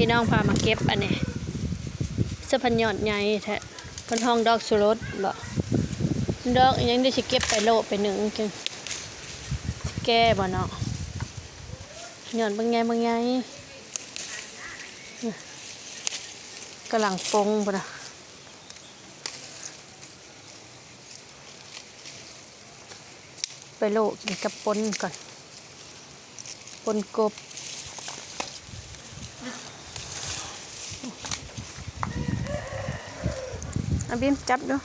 พี่น้องพามาเก็บอันนี้สะพันยอดใหญ่แท้เป็นห้องดอกสุรสบ่ดอกยังได้สิเก็บไปโลไปหนึ่งจังแก้บ่เนาะยอดบางไงกำลังปงบ่นะไปโลกินกับปนก่อนปนกบบิมจับดู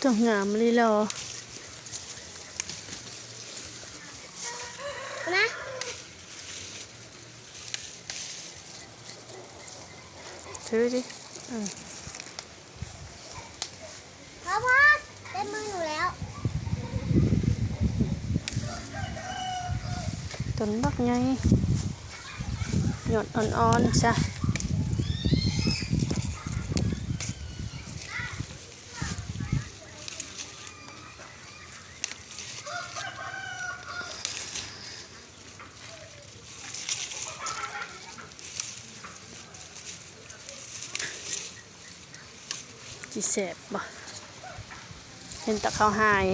ตัวงามเลยเหรอนะถือดิพ่อเต็มมือหนูแล้วต้นบักไงหยดอ่อนๆจ้ะจีแสบบ่เห็นตะเขาหาย